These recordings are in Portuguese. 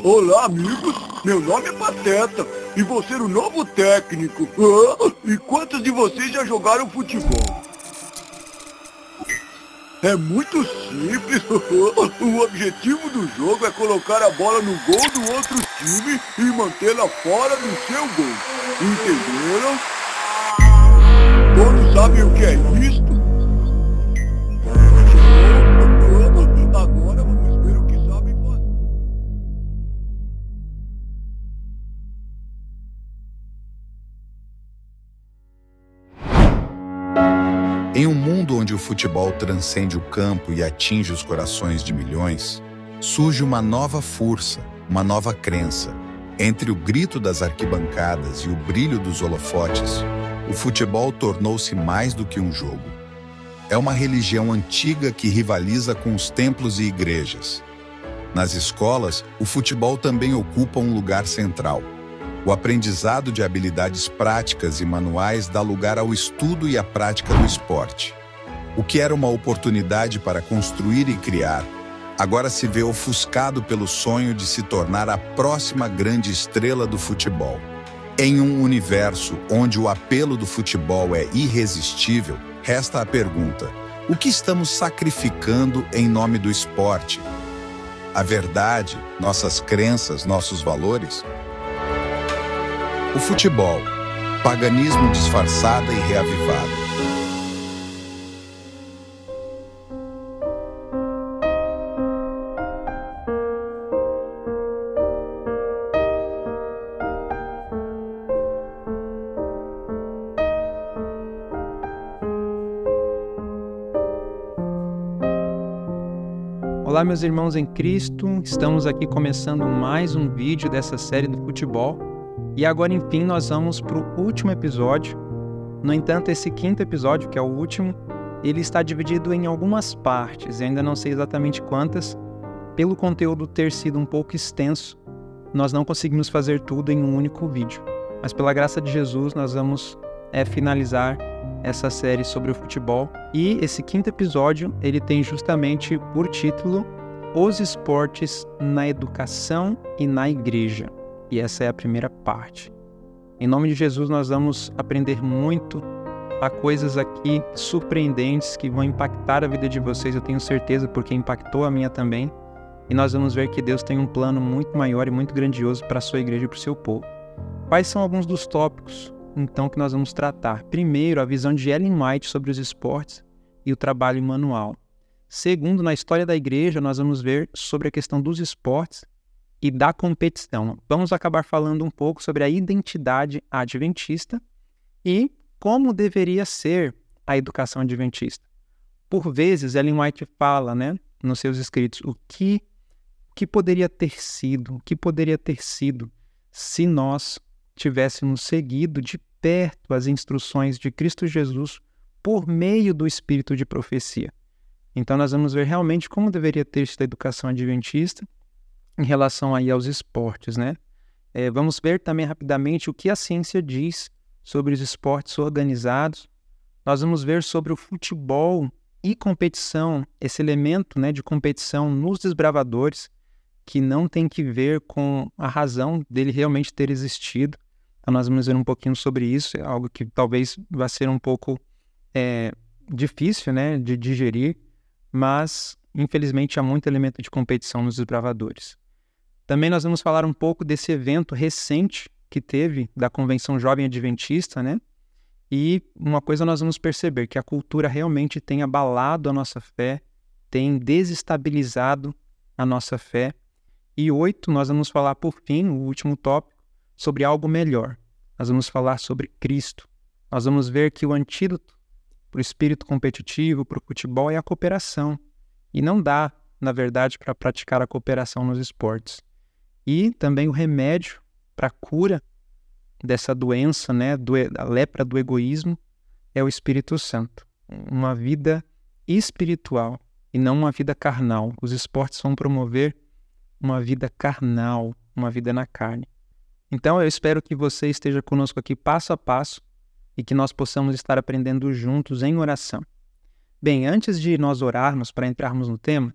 Olá, amigos. Meu nome é Pateta e vou ser o novo técnico. E quantos de vocês já jogaram futebol? É muito simples. O objetivo do jogo é colocar a bola no gol do outro time e mantê-la fora do seu gol. Entenderam? Todos sabem o que é isto? Agora vamos ver o que sabem fazer. Em um mundo onde o futebol transcende o campo e atinge os corações de milhões, surge uma nova força, uma nova crença. Entre o grito das arquibancadas e o brilho dos holofotes, o futebol tornou-se mais do que um jogo. É uma religião antiga que rivaliza com os templos e igrejas. Nas escolas, o futebol também ocupa um lugar central. O aprendizado de habilidades práticas e manuais dá lugar ao estudo e à prática do esporte. O que era uma oportunidade para construir e criar, agora se vê ofuscado pelo sonho de se tornar a próxima grande estrela do futebol. Em um universo onde o apelo do futebol é irresistível, resta a pergunta: o que estamos sacrificando em nome do esporte? A verdade, nossas crenças, nossos valores? O futebol, paganismo disfarçado e reavivado. Olá, meus irmãos em Cristo, estamos aqui começando mais um vídeo dessa série do futebol e agora, enfim, nós vamos para o último episódio. No entanto, esse quinto episódio, que é o último, ele está dividido em algumas partes, eu ainda não sei exatamente quantas. Pelo conteúdo ter sido um pouco extenso, nós não conseguimos fazer tudo em um único vídeo, mas pela graça de Jesus nós vamos finalizar essa série sobre o futebol. E esse quinto episódio, ele tem justamente por título Os Esportes na Educação e na Igreja. E essa é a primeira parte. Em nome de Jesus, nós vamos aprender muito. Há coisas aqui surpreendentes que vão impactar a vida de vocês, eu tenho certeza, porque impactou a minha também. E nós vamos ver que Deus tem um plano muito maior e muito grandioso para a sua igreja e para o seu povo. Quais são alguns dos tópicos então que nós vamos tratar? Primeiro, a visão de Ellen White sobre os esportes e o trabalho manual. Segundo, na história da igreja, nós vamos ver sobre a questão dos esportes e da competição. Vamos acabar falando um pouco sobre a identidade adventista e como deveria ser a educação adventista. Por vezes, Ellen White fala, nos seus escritos, o que poderia ter sido, se nós tivéssemos seguido de perto as instruções de Cristo Jesus por meio do espírito de profecia. Então nós vamos ver realmente como deveria ter sido a educação adventista em relação aí aos esportes, Vamos ver também rapidamente o que a ciência diz sobre os esportes organizados. Nós vamos ver sobre o futebol e competição, esse elemento de competição nos desbravadores, que não tem que ver com a razão dele realmente ter existido. Então nós vamos ver um pouquinho sobre isso, é algo que talvez vá ser um pouco difícil de digerir, mas infelizmente há muito elemento de competição nos desbravadores. Também nós vamos falar um pouco desse evento recente que teve da Convenção Jovem Adventista, E uma coisa nós vamos perceber, que a cultura realmente tem abalado a nossa fé, tem desestabilizado a nossa fé. E 8, nós vamos falar por fim, o último tópico, sobre algo melhor. Nós vamos falar sobre Cristo. Nós vamos ver que o antídoto para o espírito competitivo, para o futebol, é a cooperação. E não dá, na verdade, para praticar a cooperação nos esportes. E também o remédio para a cura dessa doença, a lepra do egoísmo, é o Espírito Santo. Uma vida espiritual e não uma vida carnal. Os esportes vão promover uma vida carnal, uma vida na carne. Então eu espero que você esteja conosco aqui passo a passo e que nós possamos estar aprendendo juntos em oração. Bem, antes de nós orarmos para entrarmos no tema,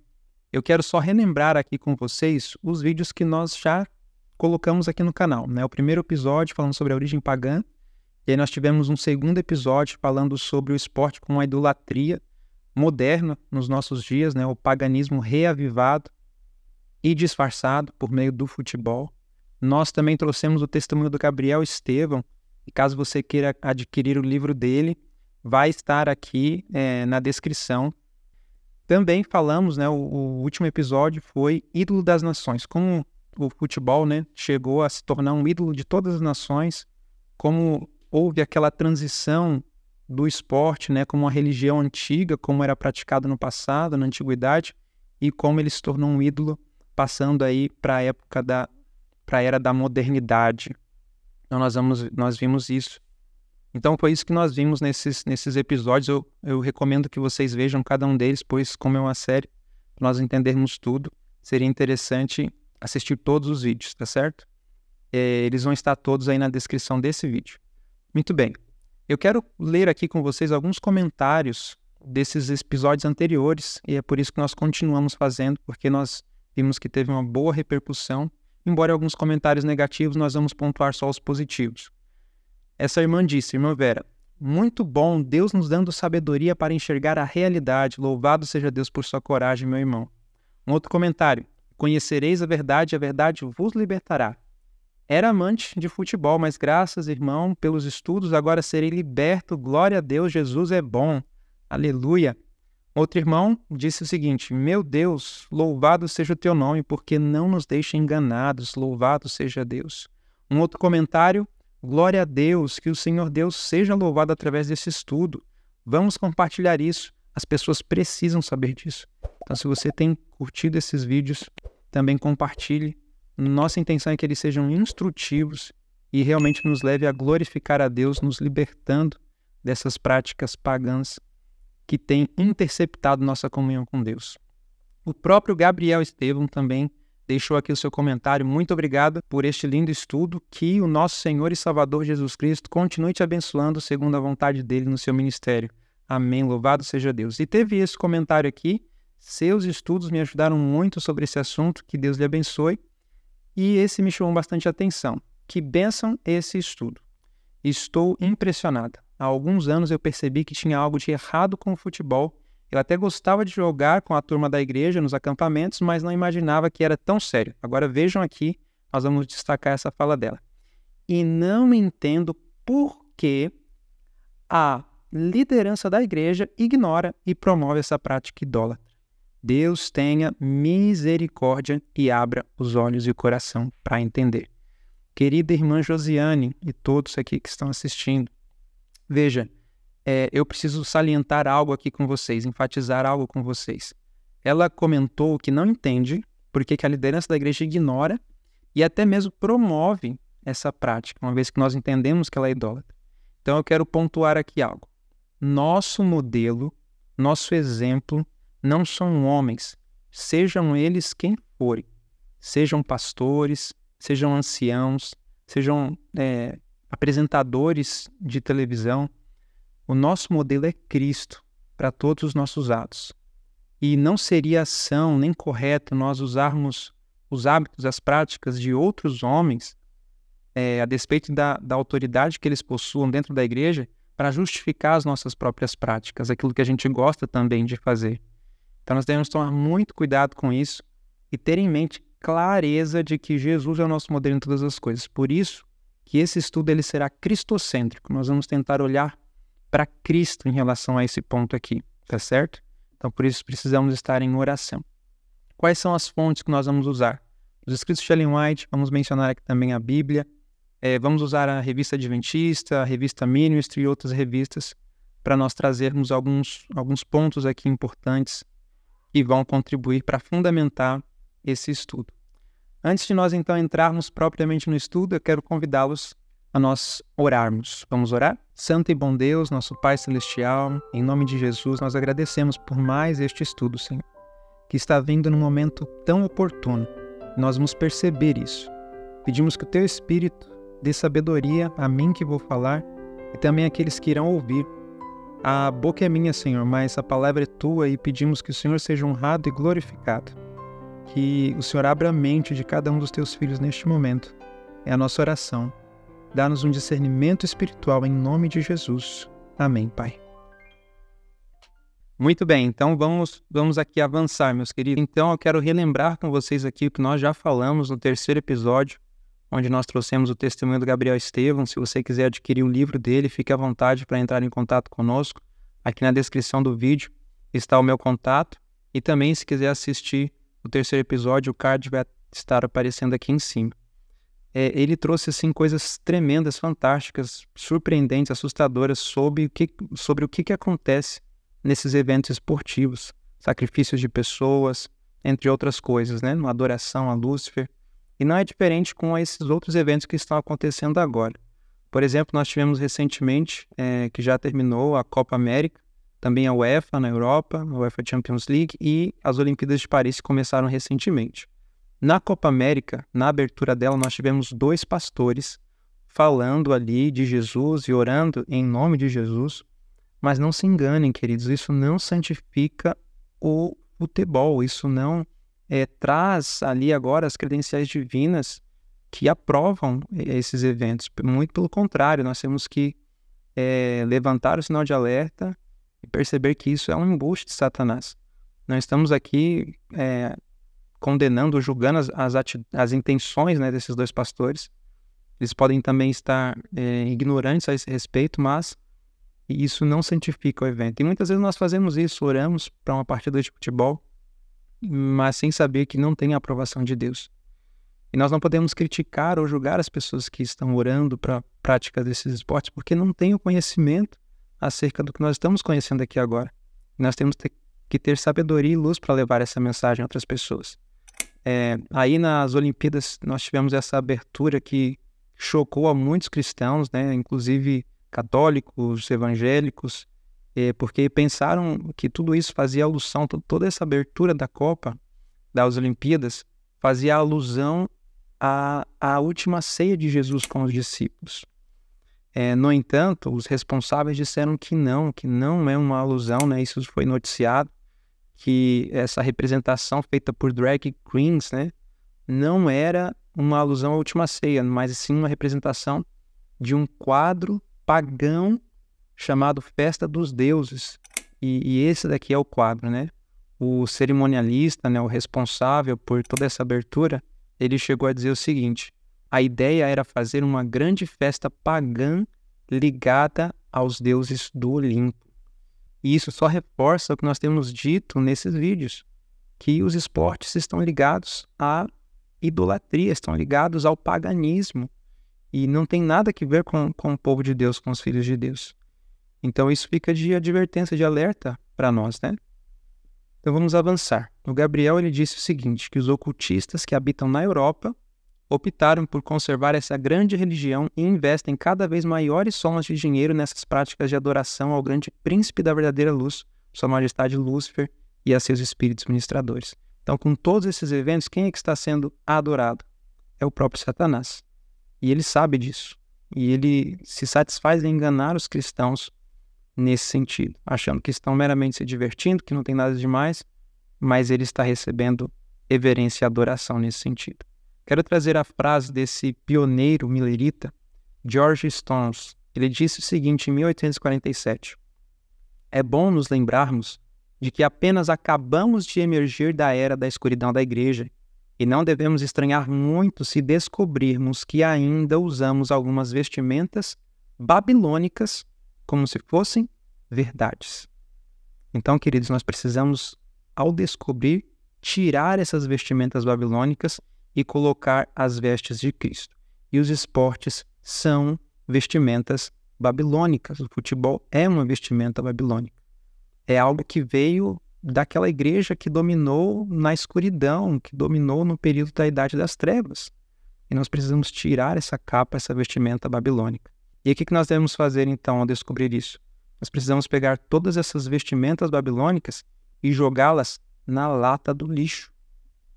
eu quero só relembrar aqui com vocês os vídeos que nós já colocamos aqui no canal, né? O primeiro episódio falando sobre a origem pagã, e aí nós tivemos um segundo episódio falando sobre o esporte como a idolatria moderna nos nossos dias, né? O paganismo reavivado e disfarçado por meio do futebol. Nós também trouxemos o testemunho do Gabriel Estevam, e caso você queira adquirir o livro dele, vai estar aqui na descrição. Também falamos, né, o último episódio foi Ídolo das Nações, como o futebol, né, chegou a se tornar um ídolo de todas as nações, como houve aquela transição do esporte, né, como uma religião antiga, como era praticado no passado, na antiguidade, e como ele se tornou um ídolo, passando aí para a época para a era da modernidade. Então nós vimos isso. Então foi isso que nós vimos nesses episódios. Eu recomendo que vocês vejam cada um deles, pois como é uma série, para nós entendermos tudo, seria interessante assistir todos os vídeos, tá certo? Eles vão estar todos aí na descrição desse vídeo. Muito bem. Eu quero ler aqui com vocês alguns comentários desses episódios anteriores, e é por isso que nós continuamos fazendo, porque nós vimos que teve uma boa repercussão. Embora alguns comentários negativos, nós vamos pontuar só os positivos. Essa irmã disse, irmã Vera, muito bom, Deus nos dando sabedoria para enxergar a realidade. Louvado seja Deus por sua coragem, meu irmão. Um outro comentário, conhecereis a verdade vos libertará. Era amante de futebol, mas graças, irmão, pelos estudos, agora serei liberto. Glória a Deus, Jesus é bom. Aleluia. Outro irmão disse o seguinte, meu Deus, louvado seja o teu nome, porque não nos deixa enganados. Louvado seja Deus. Um outro comentário, glória a Deus, que o Senhor Deus seja louvado através desse estudo. Vamos compartilhar isso. As pessoas precisam saber disso. Então, se você tem curtido esses vídeos, também compartilhe. Nossa intenção é que eles sejam instrutivos e realmente nos leve a glorificar a Deus, nos libertando dessas práticas pagãs que têm interceptado nossa comunhão com Deus. O próprio Gabriel Estevam também deixou aqui o seu comentário. Muito obrigado por este lindo estudo. Que o nosso Senhor e Salvador Jesus Cristo continue te abençoando segundo a vontade dele no seu ministério. Amém. Louvado seja Deus. E teve esse comentário aqui. Seus estudos me ajudaram muito sobre esse assunto. Que Deus lhe abençoe. E esse me chamou bastante atenção. Que bênção esse estudo. Estou impressionada. Há alguns anos eu percebi que tinha algo de errado com o futebol. Eu até gostava de jogar com a turma da igreja nos acampamentos, mas não imaginava que era tão sério. Agora vejam aqui, nós vamos destacar essa fala dela. E não entendo por que a liderança da igreja ignora e promove essa prática idólatra. Deus tenha misericórdia e abra os olhos e o coração para entender. Querida irmã Josiane e todos aqui que estão assistindo, veja, eu preciso salientar algo aqui com vocês, enfatizar algo com vocês. Ela comentou que não entende porque que a liderança da igreja ignora e até mesmo promove essa prática, uma vez que nós entendemos que ela é idólatra. Então eu quero pontuar aqui algo. Nosso modelo, nosso exemplo, não são homens, sejam eles quem forem, sejam pastores, sejam anciãos, sejam apresentadores de televisão. O nosso modelo é Cristo para todos os nossos atos. E não seria ação nem correto nós usarmos os hábitos, as práticas de outros homens, a despeito da autoridade que eles possuam dentro da igreja, para justificar as nossas próprias práticas, aquilo que a gente gosta também de fazer. Então nós devemos tomar muito cuidado com isso e ter em mente clareza de que Jesus é o nosso modelo em todas as coisas. Por isso que esse estudo ele será cristocêntrico. Nós vamos tentar olhar para Cristo em relação a esse ponto aqui, tá certo? Então por isso precisamos estar em oração. Quais são as fontes que nós vamos usar? Os escritos de Ellen White, vamos mencionar aqui também a Bíblia, vamos usar a Revista Adventista, a Revista Ministry e outras revistas para nós trazermos alguns pontos aqui importantes que vão contribuir para fundamentar esse estudo. Antes de nós então entrarmos propriamente no estudo, eu quero convidá-los a nós orarmos. Vamos orar? Santo e bom Deus, nosso Pai Celestial, em nome de Jesus, nós agradecemos por mais este estudo, Senhor, que está vindo num momento tão oportuno. Nós vamos perceber isso. Pedimos que o Teu Espírito dê sabedoria a mim que vou falar e também àqueles que irão ouvir. A boca é minha, Senhor, mas a palavra é Tua e pedimos que o Senhor seja honrado e glorificado. Que o Senhor abra a mente de cada um dos teus filhos neste momento. É a nossa oração. Dá-nos um discernimento espiritual em nome de Jesus. Amém, Pai. Muito bem, então vamos aqui avançar, meus queridos. Então eu quero relembrar com vocês aqui o que nós já falamos no terceiro episódio, onde nós trouxemos o testemunho do Gabriel Estevam. Se você quiser adquirir o livro dele, fique à vontade para entrar em contato conosco. Aqui na descrição do vídeo está o meu contato. E também, se quiser assistir o terceiro episódio, o card vai estar aparecendo aqui em cima. Ele trouxe assim, coisas tremendas, fantásticas, surpreendentes, assustadoras sobre o que acontece nesses eventos esportivos, sacrifícios de pessoas, entre outras coisas, né? Uma adoração a Lúcifer. E não é diferente com esses outros eventos que estão acontecendo agora. Por exemplo, nós tivemos recentemente, que já terminou, a Copa América, também a UEFA na Europa, a UEFA Champions League, e as Olimpíadas de Paris que começaram recentemente. Na Copa América, na abertura dela, nós tivemos 2 pastores falando ali de Jesus e orando em nome de Jesus. Mas não se enganem, queridos, isso não santifica o futebol, isso não traz ali agora as credenciais divinas que aprovam esses eventos. Muito pelo contrário, nós temos que levantar o sinal de alerta e perceber que isso é um embuste de Satanás. Não estamos aqui condenando ou julgando as intenções, né, desses 2 pastores. Eles podem também estar ignorantes a esse respeito, mas isso não santifica o evento. E muitas vezes nós fazemos isso, oramos para uma partida de futebol, mas sem saber que não tem a aprovação de Deus. E nós não podemos criticar ou julgar as pessoas que estão orando para a prática desses esportes, porque não têm o conhecimento acerca do que nós estamos conhecendo aqui agora. E nós temos que ter sabedoria e luz para levar essa mensagem a outras pessoas. Aí nas Olimpíadas nós tivemos essa abertura que chocou a muitos cristãos, né? Inclusive católicos, evangélicos, porque pensaram que tudo isso fazia alusão, toda essa abertura da Copa, das Olimpíadas, fazia alusão à última ceia de Jesus com os discípulos. No entanto, os responsáveis disseram que não é uma alusão, né? Isso foi noticiado, que essa representação feita por drag queens, né, não era uma alusão à última ceia, mas sim uma representação de um quadro pagão chamado Festa dos Deuses. E esse daqui é o quadro, né? O cerimonialista, né, o responsável por toda essa abertura, ele chegou a dizer o seguinte: a ideia era fazer uma grande festa pagã ligada aos deuses do Olimpo. E isso só reforça o que nós temos dito nesses vídeos, que os esportes estão ligados à idolatria, estão ligados ao paganismo. E não tem nada a ver com o povo de Deus, com os filhos de Deus. Então isso fica de advertência, de alerta para nós, né? Então vamos avançar. O Gabriel ele disse o seguinte, que os ocultistas que habitam na Europa optaram por conservar essa grande religião e investem cada vez maiores somas de dinheiro nessas práticas de adoração ao grande príncipe da verdadeira luz, Sua Majestade Lúcifer, e a seus espíritos ministradores. Então, com todos esses eventos, quem é que está sendo adorado? É o próprio Satanás. E ele sabe disso. E ele se satisfaz em enganar os cristãos nesse sentido, achando que estão meramente se divertindo, que não tem nada demais, mas ele está recebendo reverência e adoração nesse sentido. Quero trazer a frase desse pioneiro millerita, George Stones. Ele disse o seguinte em 1847: é bom nos lembrarmos de que apenas acabamos de emergir da era da escuridão da igreja e não devemos estranhar muito se descobrirmos que ainda usamos algumas vestimentas babilônicas como se fossem verdades. Então, queridos, nós precisamos, ao descobrir, tirar essas vestimentas babilônicas e colocar as vestes de Cristo. E os esportes são vestimentas babilônicas. O futebol é uma vestimenta babilônica. É algo que veio daquela igreja que dominou na escuridão, que dominou no período da Idade das Trevas. E nós precisamos tirar essa capa, essa vestimenta babilônica. E o que nós devemos fazer, então, ao descobrir isso? Nós precisamos pegar todas essas vestimentas babilônicas e jogá-las na lata do lixo.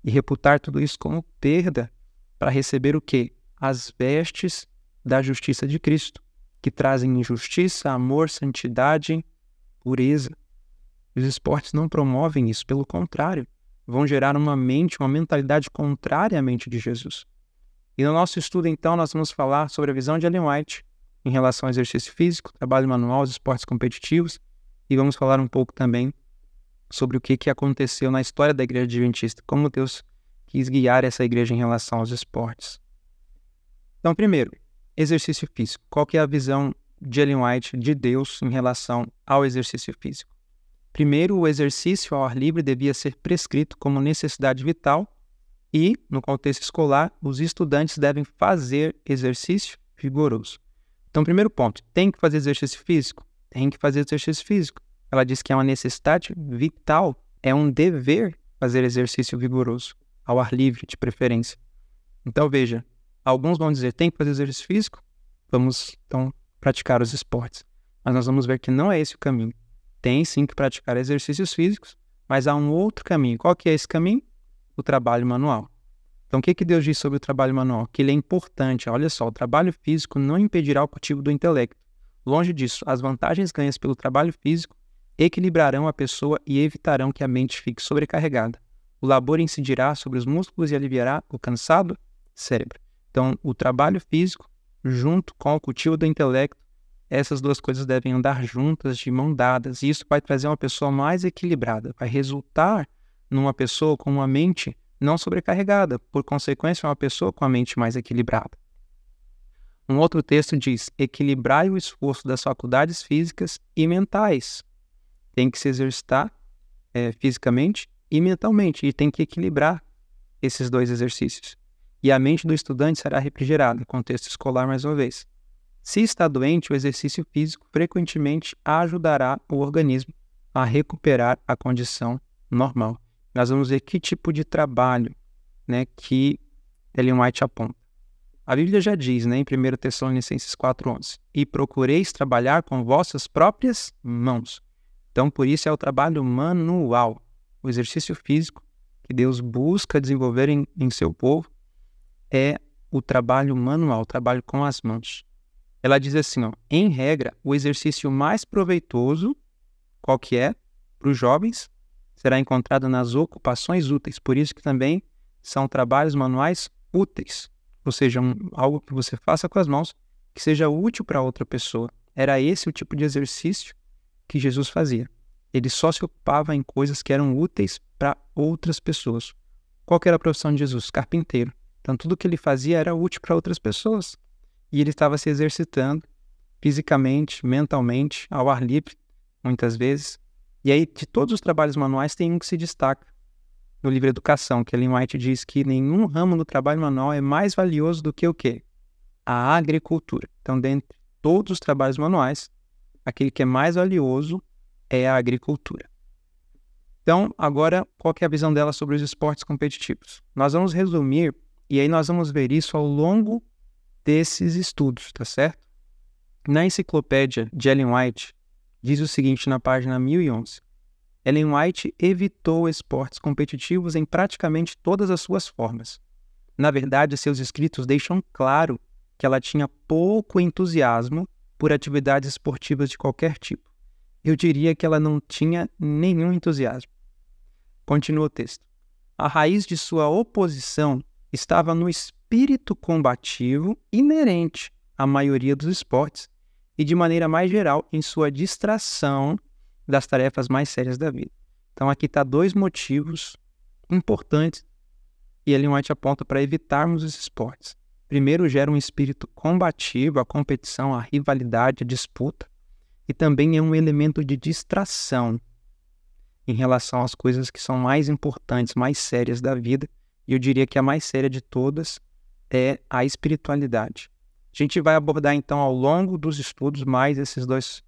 E reputar tudo isso como perda para receber o quê? As vestes da justiça de Cristo, que trazem justiça, amor, santidade, pureza. Os esportes não promovem isso, pelo contrário, vão gerar uma mentalidade contrária à mente de Jesus. E no nosso estudo, então, nós vamos falar sobre a visão de Ellen White em relação ao exercício físico, trabalho manual, os esportes competitivos, e vamos falar um pouco também sobre o que aconteceu na história da Igreja Adventista, como Deus quis guiar essa igreja em relação aos esportes. Então, primeiro, exercício físico. Qual que é a visão de Ellen White de Deus em relação ao exercício físico? Primeiro, o exercício ao ar livre devia ser prescrito como necessidade vital e, no contexto escolar, os estudantes devem fazer exercício vigoroso. Então, primeiro ponto, tem que fazer exercício físico? Tem que fazer exercício físico. Ela diz que é uma necessidade vital, é um dever fazer exercício vigoroso, ao ar livre, de preferência. Então, veja, alguns vão dizer, tem que fazer exercício físico? Vamos, então, praticar os esportes. Mas nós vamos ver que não é esse o caminho. Tem, sim, que praticar exercícios físicos, mas há um outro caminho. Qual que é esse caminho? O trabalho manual. Então, o que Deus diz sobre o trabalho manual? Que ele é importante. Olha só, o trabalho físico não impedirá o cultivo do intelecto. Longe disso, as vantagens ganhas pelo trabalho físico equilibrarão a pessoa e evitarão que a mente fique sobrecarregada. O labor incidirá sobre os músculos e aliviará o cansado cérebro. Então, o trabalho físico, junto com o cultivo do intelecto, essas duas coisas devem andar juntas, de mão dadas. E isso vai trazer uma pessoa mais equilibrada, vai resultar numa pessoa com uma mente não sobrecarregada, por consequência, uma pessoa com a mente mais equilibrada. Um outro texto diz, equilibrai o esforço das faculdades físicas e mentais. Tem que se exercitar fisicamente e mentalmente, e tem que equilibrar esses dois exercícios. E a mente do estudante será refrigerada, contexto escolar mais uma vez. Se está doente, o exercício físico frequentemente ajudará o organismo a recuperar a condição normal. Nós vamos ver que tipo de trabalho, que Ellen White aponta. A Bíblia já diz, em 1 Tessalonicenses 4:11, e procureis trabalhar com vossas próprias mãos. Então, por isso é o trabalho manual, o exercício físico que Deus busca desenvolver em seu povo, é o trabalho manual, o trabalho com as mãos. Ela diz assim, em regra, o exercício mais proveitoso, qual que é? Para os jovens, será encontrado nas ocupações úteis. Por isso que também são trabalhos manuais úteis. Ou seja, algo que você faça com as mãos que seja útil para outra pessoa. Era esse o tipo de exercício que Jesus fazia. Ele só se ocupava em coisas que eram úteis para outras pessoas. Qual que era a profissão de Jesus? Carpinteiro. Então, tudo que ele fazia era útil para outras pessoas. E ele estava se exercitando fisicamente, mentalmente, ao ar livre, muitas vezes. E aí, de todos os trabalhos manuais, tem um que se destaca no livro Educação, que Ellen White diz que nenhum ramo do trabalho manual é mais valioso do que o quê? A agricultura. Então, dentre todos os trabalhos manuais, aquele que é mais valioso é a agricultura. Então, agora, qual que é a visão dela sobre os esportes competitivos? Nós vamos resumir, e aí nós vamos ver isso ao longo desses estudos, tá certo? Na enciclopédia de Ellen White, diz o seguinte na página 1011. Ellen White evitou esportes competitivos em praticamente todas as suas formas. Na verdade, seus escritos deixam claro que ela tinha pouco entusiasmo por atividades esportivas de qualquer tipo. Eu diria que ela não tinha nenhum entusiasmo. Continua o texto. A raiz de sua oposição estava no espírito combativo inerente à maioria dos esportes e, de maneira mais geral, em sua distração das tarefas mais sérias da vida. Então, aqui está dois motivos importantes e Ellen White aponta para evitarmos os esportes. Primeiro, gera um espírito combativo, a competição, a rivalidade, a disputa, e também é um elemento de distração em relação às coisas que são mais importantes, mais sérias da vida, e eu diria que a mais séria de todas é a espiritualidade. A gente vai abordar, então, ao longo dos estudos, mais esses dois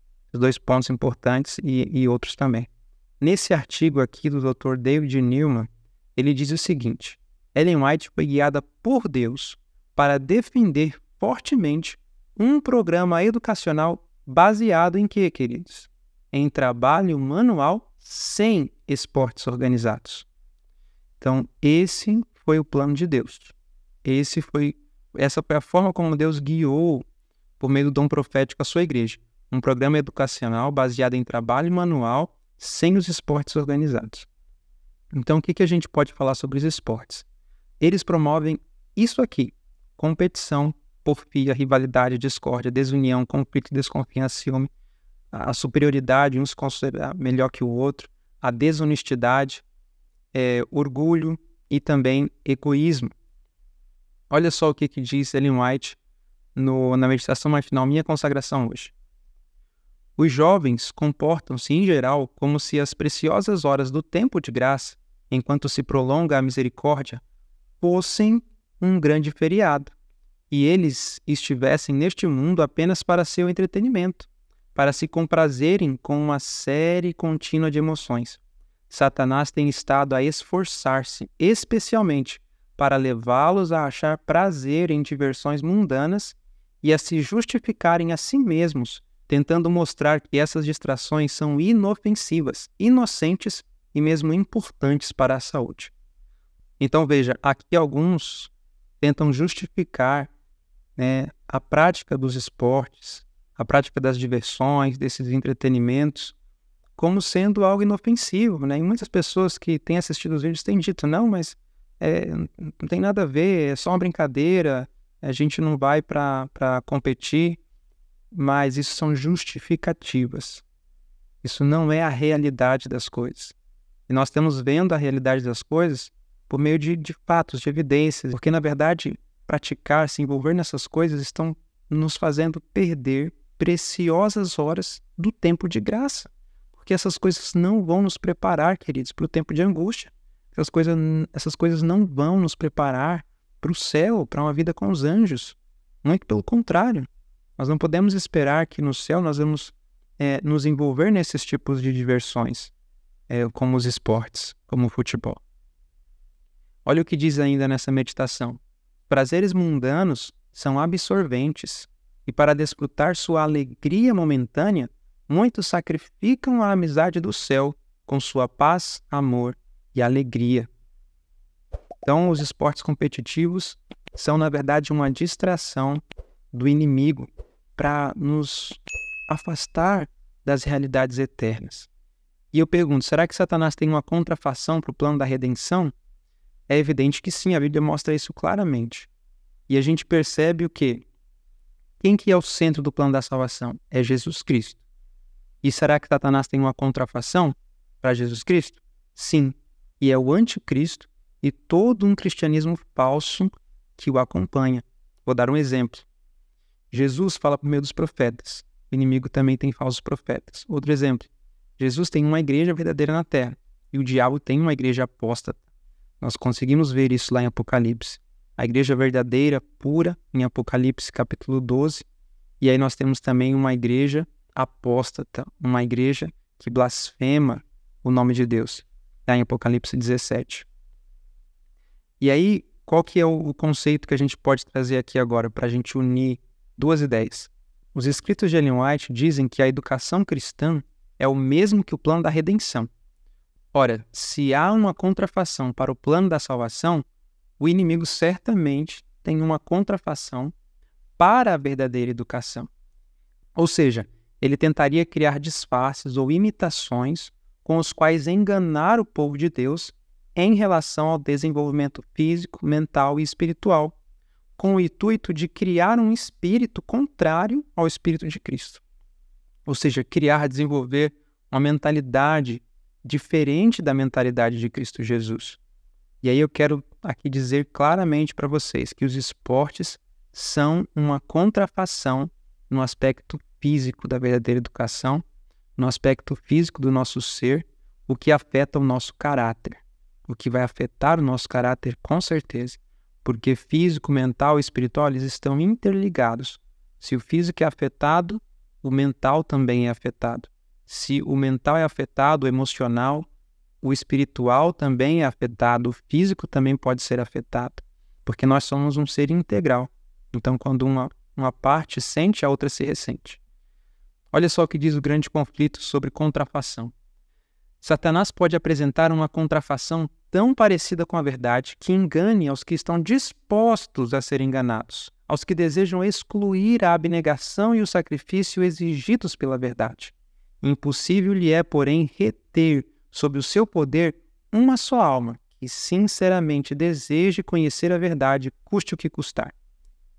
pontos importantes e outros também. Nesse artigo aqui do Dr. David Newman, ele diz o seguinte: Ellen White foi guiada por Deus para defender fortemente um programa educacional baseado em quê, queridos? Em trabalho manual sem esportes organizados. Então, esse foi o plano de Deus. Essa foi a forma como Deus guiou, por meio do dom profético, a sua igreja. Um programa educacional baseado em trabalho manual sem os esportes organizados. Então, o que a gente pode falar sobre os esportes? Eles promovem isso aqui: competição, porfia, rivalidade, discórdia, desunião, conflito, desconfiança, ciúme, a superioridade, uns considerar melhor que o outro, a desonestidade, orgulho e também egoísmo. Olha só o que diz Ellen White na meditação matinal Minha Consagração Hoje. Os jovens comportam-se, em geral, como se as preciosas horas do tempo de graça, enquanto se prolonga a misericórdia, fossem um grande feriado, e eles estivessem neste mundo apenas para seu entretenimento, para se comprazerem com uma série contínua de emoções. Satanás tem estado a esforçar-se, especialmente, para levá-los a achar prazer em diversões mundanas e a se justificarem a si mesmos, tentando mostrar que essas distrações são inofensivas, inocentes e mesmo importantes para a saúde. Então veja, aqui alguns tentam justificar, a prática dos esportes, a prática das diversões, desses entretenimentos, como sendo algo inofensivo, E muitas pessoas que têm assistido os vídeos têm dito, não, mas não tem nada a ver, é só uma brincadeira, a gente não vai para competir, mas isso são justificativas. Isso não é a realidade das coisas. E nós estamos vendo a realidade das coisas por meio de fatos, de evidências, porque, na verdade, praticar, se envolver nessas coisas estão nos fazendo perder preciosas horas do tempo de graça, porque essas coisas não vão nos preparar, queridos, para o tempo de angústia. Essas coisas não vão nos preparar para o céu, para uma vida com os anjos. Muito pelo contrário. Nós não podemos esperar que no céu nós vamos nos envolver nesses tipos de diversões, como os esportes, como o futebol. Olha o que diz ainda nessa meditação. Prazeres mundanos são absorventes, e para desfrutar sua alegria momentânea, muitos sacrificam a amizade do céu com sua paz, amor e alegria. Então, os esportes competitivos são, na verdade, uma distração do inimigo para nos afastar das realidades eternas. E eu pergunto, será que Satanás tem uma contrafação para o plano da redenção? É evidente que sim, a Bíblia mostra isso claramente. E a gente percebe o quê? Quem que é o centro do plano da salvação? É Jesus Cristo. E será que Satanás tem uma contrafação para Jesus Cristo? Sim. E é o anticristo e todo um cristianismo falso que o acompanha. Vou dar um exemplo. Jesus fala por meio dos profetas. O inimigo também tem falsos profetas. Outro exemplo. Jesus tem uma igreja verdadeira na terra e o diabo tem uma igreja apóstata. Nós conseguimos ver isso lá em Apocalipse. A igreja verdadeira, pura, em Apocalipse capítulo 12. E aí nós temos também uma igreja apóstata, uma igreja que blasfema o nome de Deus, lá em Apocalipse 17. E aí, qual que é o conceito que a gente pode trazer aqui agora para a gente unir duas ideias? Os escritos de Ellen White dizem que a educação cristã é o mesmo que o plano da redenção. Ora, se há uma contrafação para o plano da salvação, o inimigo certamente tem uma contrafação para a verdadeira educação. Ou seja, ele tentaria criar disfarces ou imitações com os quais enganar o povo de Deus em relação ao desenvolvimento físico, mental e espiritual, com o intuito de criar um espírito contrário ao espírito de Cristo. Ou seja, desenvolver uma mentalidade diferente da mentalidade de Cristo Jesus. E aí eu quero aqui dizer claramente para vocês que os esportes são uma contrafação no aspecto físico da verdadeira educação, no aspecto físico do nosso ser, o que afeta o nosso caráter. O que vai afetar o nosso caráter, com certeza, porque físico, mental e espiritual, eles estão interligados. Se o físico é afetado, o mental também é afetado. Se o mental é afetado, o emocional, o espiritual também é afetado, o físico também pode ser afetado, porque nós somos um ser integral. Então, quando uma parte sente, a outra se ressente. Olha só o que diz o grande conflito sobre contrafação. Satanás pode apresentar uma contrafação tão parecida com a verdade que engane aos que estão dispostos a ser enganados, aos que desejam excluir a abnegação e o sacrifício exigidos pela verdade. Impossível lhe é, porém, reter sob o seu poder uma só alma que sinceramente deseje conhecer a verdade, custe o que custar.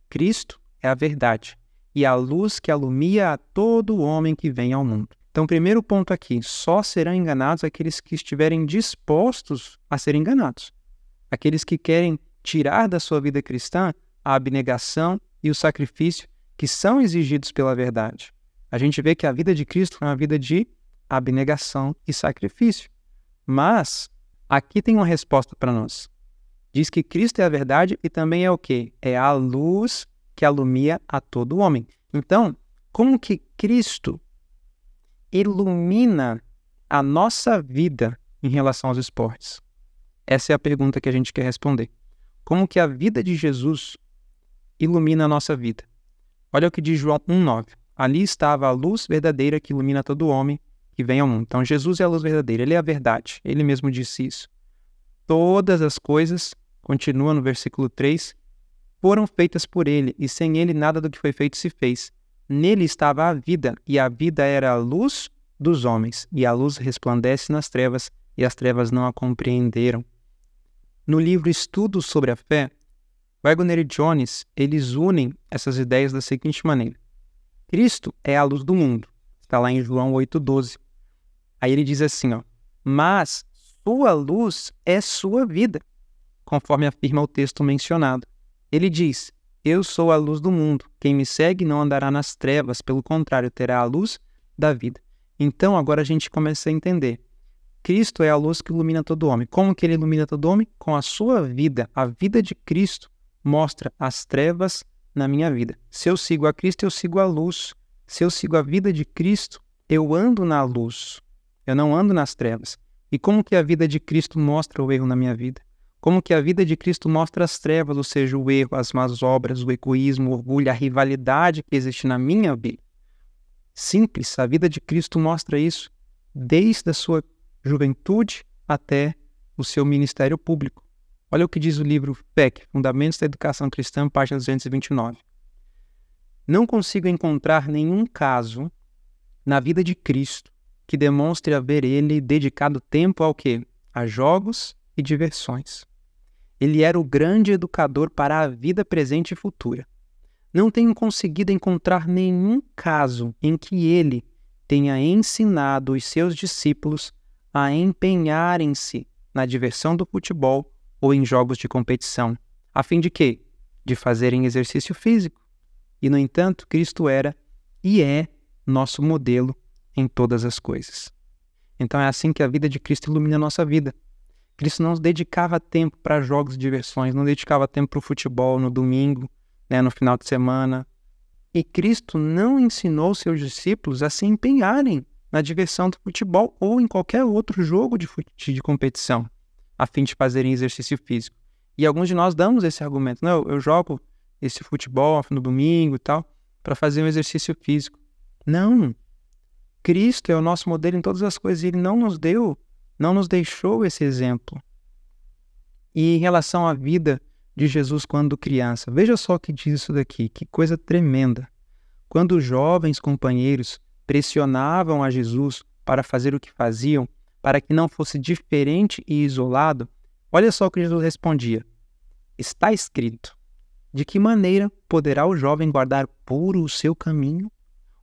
Cristo é a verdade e a luz que alumia a todo homem que vem ao mundo. Então, primeiro ponto aqui, só serão enganados aqueles que estiverem dispostos a ser enganados. Aqueles que querem tirar da sua vida cristã a abnegação e o sacrifício que são exigidos pela verdade. A gente vê que a vida de Cristo é uma vida de abnegação e sacrifício. Mas aqui tem uma resposta para nós. Diz que Cristo é a verdade e também é o quê? É a luz que alumia a todo homem. Então, como que Cristo ilumina a nossa vida em relação aos esportes? Essa é a pergunta que a gente quer responder. Como que a vida de Jesus ilumina a nossa vida? Olha o que diz João 1,9. Ali estava a luz verdadeira que ilumina todo homem que vem ao mundo. Então, Jesus é a luz verdadeira, Ele é a verdade. Ele mesmo disse isso. Todas as coisas, continua no versículo 3, foram feitas por Ele, e sem Ele nada do que foi feito se fez. Nele estava a vida, e a vida era a luz dos homens, e a luz resplandece nas trevas, e as trevas não a compreenderam. No livro Estudos sobre a Fé, Wagner e Jones, eles unem essas ideias da seguinte maneira. Cristo é a luz do mundo. Está lá em João 8,12. Aí ele diz assim, mas sua luz é sua vida, conforme afirma o texto mencionado. Ele diz, eu sou a luz do mundo. Quem me segue não andará nas trevas, pelo contrário, terá a luz da vida. Então, agora a gente começa a entender. Cristo é a luz que ilumina todo homem. Como que ele ilumina todo homem? Com a sua vida. A vida de Cristo mostra as trevas na minha vida. Se eu sigo a Cristo, eu sigo a luz. Se eu sigo a vida de Cristo, eu ando na luz. Eu não ando nas trevas. E como que a vida de Cristo mostra o erro na minha vida? Como que a vida de Cristo mostra as trevas, ou seja, o erro, as más obras, o egoísmo, o orgulho, a rivalidade que existe na minha vida? Simples, a vida de Cristo mostra isso desde a sua juventude até o seu ministério público. Olha o que diz o livro PEC, Fundamentos da Educação Cristã, página 229. Não consigo encontrar nenhum caso na vida de Cristo que demonstre haver ele dedicado tempo ao quê? A jogos e diversões. Ele era o grande educador para a vida presente e futura. Não tenho conseguido encontrar nenhum caso em que ele tenha ensinado os seus discípulos a empenharem-se na diversão do futebol ou em jogos de competição, a fim de quê? De fazerem exercício físico. E, no entanto, Cristo era e é nosso modelo em todas as coisas. Então é assim que a vida de Cristo ilumina a nossa vida. Cristo não dedicava tempo para jogos e diversões, não dedicava tempo para o futebol no domingo, no final de semana. E Cristo não ensinou seus discípulos a se empenharem na diversão do futebol ou em qualquer outro jogo de competição, a fim de fazerem exercício físico. E alguns de nós damos esse argumento. Não, eu jogo esse futebol no domingo e tal, para fazer um exercício físico. Não. Cristo é o nosso modelo em todas as coisas e Ele não nos deixou esse exemplo. E em relação à vida de Jesus quando criança, veja só o que diz isso daqui, que coisa tremenda. Quando os jovens companheiros pressionavam a Jesus para fazer o que faziam, para que não fosse diferente e isolado, olha só o que Jesus respondia. Está escrito, de que maneira poderá o jovem guardar puro o seu caminho,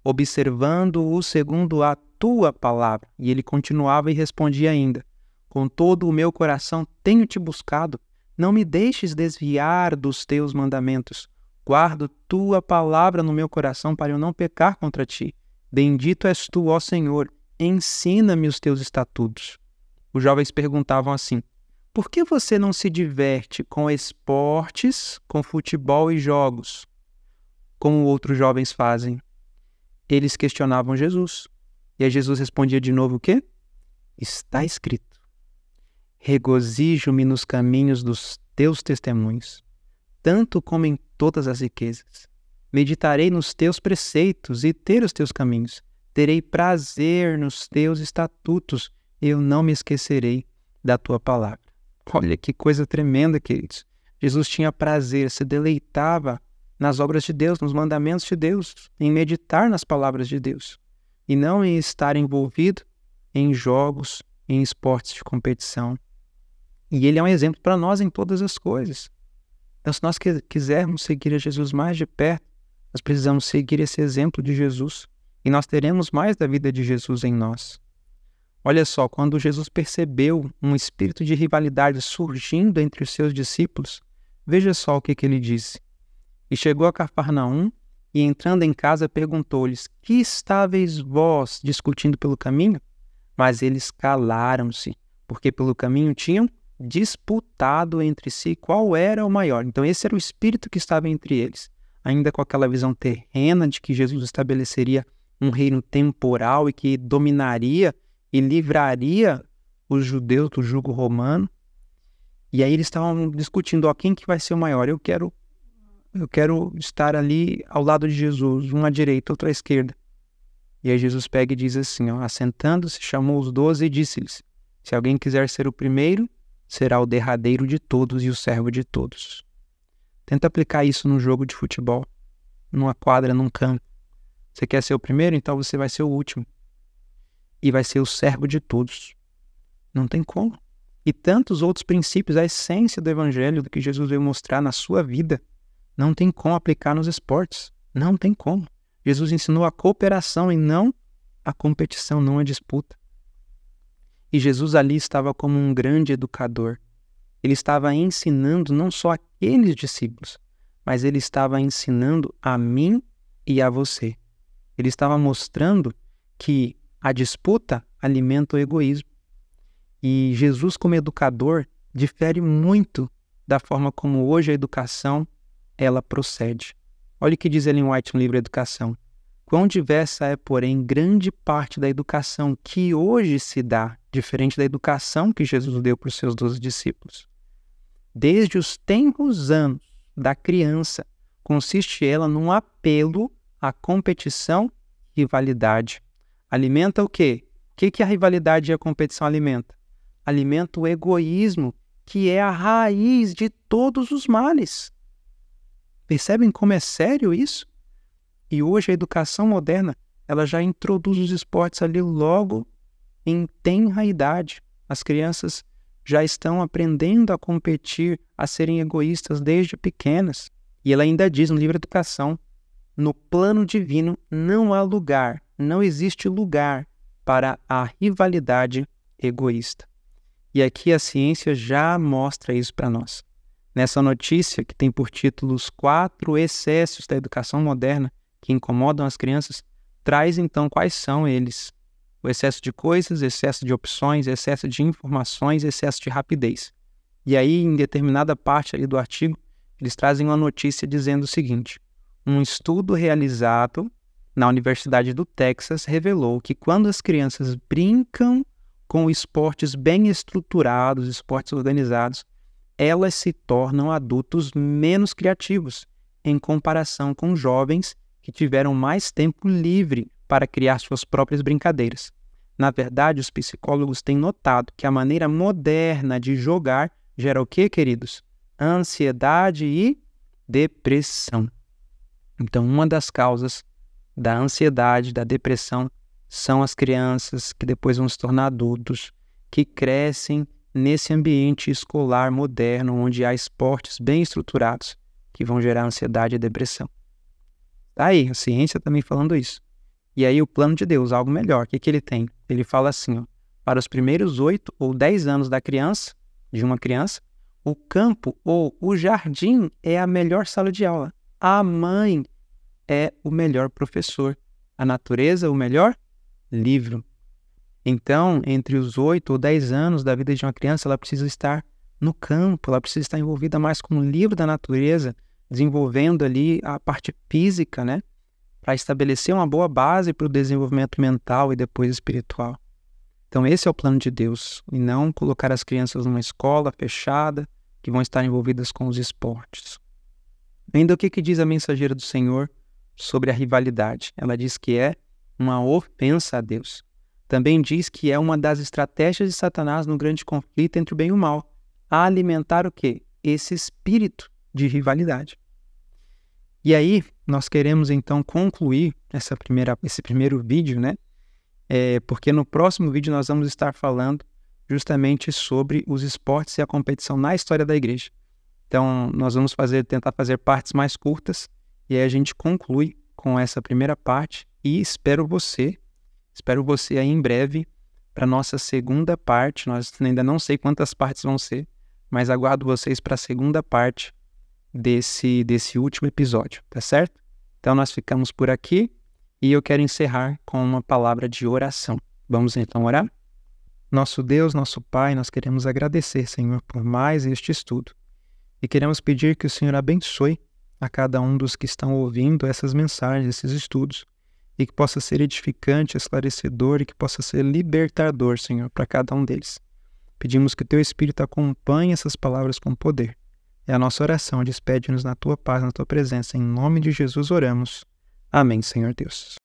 observando-o segundo a tua palavra? E ele continuava e respondia ainda, com todo o meu coração tenho te buscado, não me deixes desviar dos teus mandamentos. Guardo tua palavra no meu coração para eu não pecar contra ti. Bendito és tu, ó Senhor, ensina-me os teus estatutos. Os jovens perguntavam assim, por que você não se diverte com esportes, com futebol e jogos, como outros jovens fazem? Eles questionavam Jesus. E aí Jesus respondia de novo o quê? Está escrito. Regozijo-me nos caminhos dos teus testemunhos, tanto como em todas as riquezas. Meditarei nos teus preceitos e ter os teus caminhos. Terei prazer nos teus estatutos. Eu não me esquecerei da tua palavra. Olha que coisa tremenda, queridos. Jesus tinha prazer, se deleitava nas obras de Deus, nos mandamentos de Deus, em meditar nas palavras de Deus. E não em estar envolvido em jogos, em esportes de competição. E ele é um exemplo para nós em todas as coisas. Então, se nós quisermos seguir a Jesus mais de perto, nós precisamos seguir esse exemplo de Jesus. E nós teremos mais da vida de Jesus em nós. Olha só, quando Jesus percebeu um espírito de rivalidade surgindo entre os seus discípulos, veja só o que ele disse. E chegou a Cafarnaum, e entrando em casa perguntou-lhes: que estáveis vós discutindo pelo caminho? Mas eles calaram-se, porque pelo caminho tinham disputado entre si qual era o maior. Então esse era o espírito que estava entre eles, ainda com aquela visão terrena de que Jesus estabeleceria um reino temporal e que dominaria e livraria os judeus do jugo romano. E aí eles estavam discutindo, quem que vai ser o maior? Eu quero estar ali ao lado de Jesus, um à direita, outro à esquerda. E aí Jesus pega e diz assim, assentando-se, chamou os 12 e disse-lhes: se alguém quiser ser o primeiro, será o derradeiro de todos e o servo de todos. Tenta aplicar isso num jogo de futebol, numa quadra, num campo. Você quer ser o primeiro? Então você vai ser o último. E vai ser o servo de todos. Não tem como. E tantos outros princípios, a essência do evangelho, do que Jesus veio mostrar na sua vida, não tem como aplicar nos esportes. Não tem como. Jesus ensinou a cooperação e não a competição, não a disputa. E Jesus ali estava como um grande educador. Ele estava ensinando não só aqueles discípulos, mas ele estava ensinando a mim e a você. Ele estava mostrando que a disputa alimenta o egoísmo. E Jesus, como educador, difere muito da forma como hoje a educação ela procede. Olha o que diz Ellen White no livro Educação. Quão diversa é, porém, grande parte da educação que hoje se dá, diferente da educação que Jesus deu para os seus 12 discípulos. Desde os tenros anos da criança, consiste ela num apelo à competição e rivalidade. Alimenta o quê? O que a rivalidade e a competição alimenta? Alimenta o egoísmo, que é a raiz de todos os males. Percebem como é sério isso? E hoje a educação moderna, ela já introduz os esportes ali logo em tenra idade. As crianças já estão aprendendo a competir, a serem egoístas desde pequenas. E ela ainda diz no livro Educação, no plano divino não há lugar, não existe lugar para a rivalidade egoísta. E aqui a ciência já mostra isso para nós. Nessa notícia, que tem por título Os 4 excessos da educação moderna que incomodam as crianças, traz então quais são eles. O excesso de coisas, excesso de opções, excesso de informações, excesso de rapidez. E aí, em determinada parte ali do artigo, eles trazem uma notícia dizendo o seguinte: um estudo realizado na Universidade do Texas revelou que quando as crianças brincam com esportes bem estruturados, esportes organizados, elas se tornam adultos menos criativos em comparação com jovens que tiveram mais tempo livre para criar suas próprias brincadeiras. Na verdade, os psicólogos têm notado que a maneira moderna de jogar gera o quê, queridos? Ansiedade e depressão. Então, uma das causas da ansiedade, da depressão, são as crianças que depois vão se tornar adultos, que crescem nesse ambiente escolar moderno, onde há esportes bem estruturados, que vão gerar ansiedade e depressão. Tá aí, a ciência também falando isso. E aí o plano de Deus, algo melhor, o que ele tem? Ele fala assim, para os primeiros 8 ou 10 anos de uma criança, o campo ou o jardim é a melhor sala de aula. A mãe é o melhor professor. A natureza, o melhor livro. Então, entre os 8 ou 10 anos da vida de uma criança, ela precisa estar no campo, ela precisa estar envolvida mais com o livro da natureza, desenvolvendo ali a parte física, né? Para estabelecer uma boa base para o desenvolvimento mental e depois espiritual. Então esse é o plano de Deus, e não colocar as crianças numa escola fechada, que vão estar envolvidas com os esportes. Ainda o que diz a mensageira do Senhor sobre a rivalidade? Ela diz que é uma ofensa a Deus. Também diz que é uma das estratégias de Satanás no grande conflito entre o bem e o mal, a alimentar o quê? Esse espírito de rivalidade. E aí, nós queremos então concluir esse primeiro vídeo, né? Porque no próximo vídeo nós vamos estar falando justamente sobre os esportes e a competição na história da igreja. Então, nós vamos tentar fazer partes mais curtas, e aí a gente conclui com essa primeira parte, e espero você aí em breve para a nossa segunda parte. Nós ainda não sei quantas partes vão ser, mas aguardo vocês para a segunda parte desse último episódio, tá certo? Então, nós ficamos por aqui, e eu quero encerrar com uma palavra de oração. Vamos então orar? Nosso Deus, nosso Pai, nós queremos agradecer, Senhor, por mais este estudo. E queremos pedir que o Senhor abençoe a cada um dos que estão ouvindo essas mensagens, esses estudos, e que possa ser edificante, esclarecedor e que possa ser libertador, Senhor, para cada um deles. Pedimos que o Teu Espírito acompanhe essas palavras com poder. É a nossa oração, despede-nos na Tua paz, na Tua presença. Em nome de Jesus oramos. Amém, Senhor Deus.